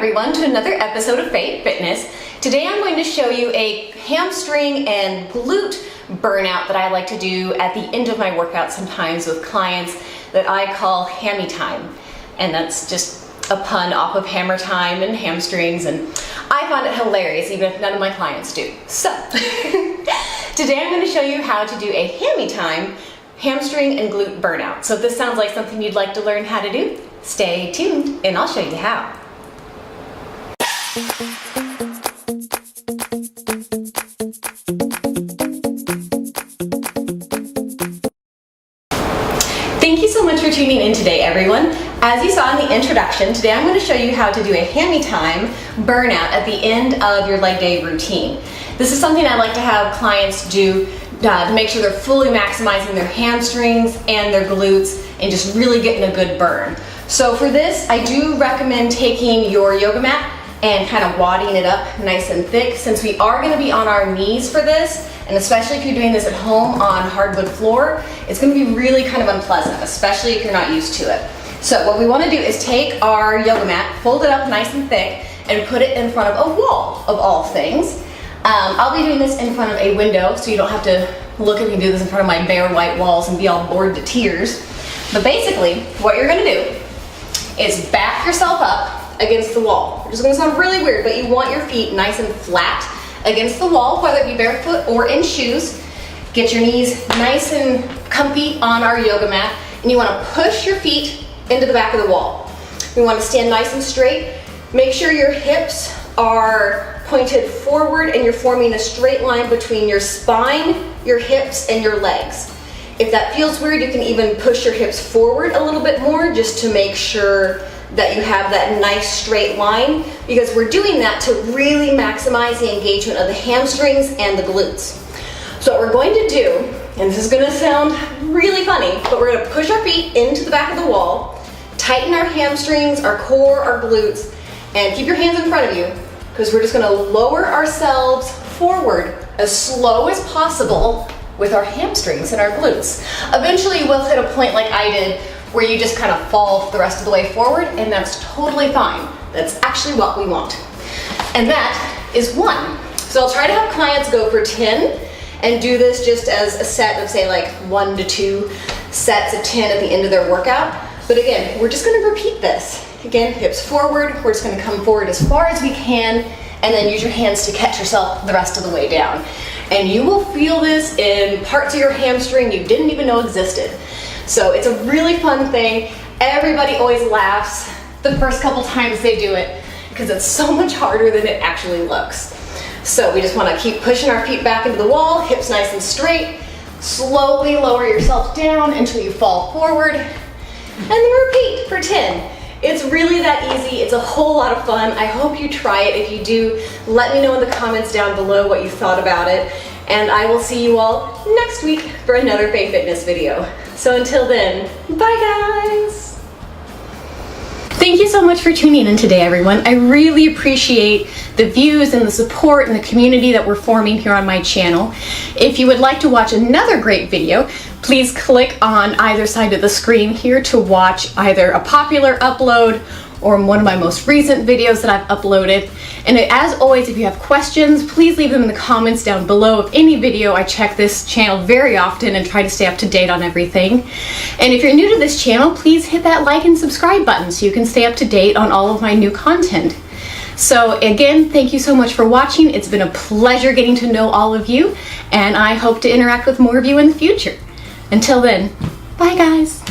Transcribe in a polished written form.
everyone to another episode of Fey Fitness. Today I'm going to show you a hamstring and glute burnout that I like to do at the end of my workout sometimes with clients that I call Hammy Time. And that's just a pun off of Hammer Time and Hamstrings, and I find it hilarious even if none of my clients do. So today I'm going to show you how to do a Hammy Time hamstring and glute burnout. So if this sounds like something you'd like to learn how to do, stay tuned and I'll show you how. Thank you so much for tuning in today, everyone. As you saw in the introduction, today I'm going to show you how to do a Hammy Time burnout at the end of your leg day routine. This is something I like to have clients do to make sure they're fully maximizing their hamstrings and their glutes and just really getting a good burn. So for this, I do recommend taking your yoga mat and kind of wadding it up nice and thick, since we are going to be on our knees for this, and especially if you're doing this at home on hardwood floor, it's going to be really kind of unpleasant, especially if you're not used to it. So what we want to do is take our yoga mat, fold it up nice and thick, and put it in front of a wall of all things. I'll be doing this in front of a window, so you don't have to look at me do this in front of my bare white walls and be all bored to tears. But basically, what you're going to do is back yourself up against the wall. Which is going to sound really weird, but you want your feet nice and flat against the wall, whether it be barefoot or in shoes. Get your knees nice and comfy on our yoga mat, and you want to push your feet into the back of the wall. We want to stand nice and straight. Make sure your hips are pointed forward and you're forming a straight line between your spine, your hips, and your legs. If that feels weird, you can even push your hips forward a little bit more just to make sure that you have that nice straight line, because we're doing that to really maximize the engagement of the hamstrings and the glutes. So what we're going to do, and this is going to sound really funny, but we're going to push our feet into the back of the wall, tighten our hamstrings, our core, our glutes, and keep your hands in front of you, because we're just going to lower ourselves forward as slow as possible with our hamstrings and our glutes. Eventually we'll hit a point like I did where you just kind of fall the rest of the way forward, and that's totally fine. That's actually what we want. And that is 1. So I'll try to have clients go for 10 and do this just as a set of, say, like 1 to 2 sets of 10 at the end of their workout. But again, we're just going to repeat this. Again, hips forward. We're just going to come forward as far as we can, and then use your hands to catch yourself the rest of the way down. And you will feel this in parts of your hamstring you didn't even know existed. So it's a really fun thing. Everybody always laughs the first couple times they do it, because it's so much harder than it actually looks. So we just want to keep pushing our feet back into the wall, hips nice and straight. Slowly lower yourself down until you fall forward, and then repeat for 10. It's really that easy. It's a whole lot of fun. I hope you try it. If you do, let me know in the comments down below what you thought about it. And I will see you all next week for another Fey Fitness video. So until then, bye guys! Thank you so much for tuning in today, everyone. I really appreciate the views and the support and the community that we're forming here on my channel. If you would like to watch another great video, please click on either side of the screen here to watch either a popular upload or one of my most recent videos that I've uploaded. And as always, if you have questions, please leave them in the comments down below of any video. I check this channel very often and try to stay up to date on everything. And if you're new to this channel, please hit that like and subscribe button so you can stay up to date on all of my new content. So again, thank you so much for watching. It's been a pleasure getting to know all of you, and I hope to interact with more of you in the future. Until then, bye guys.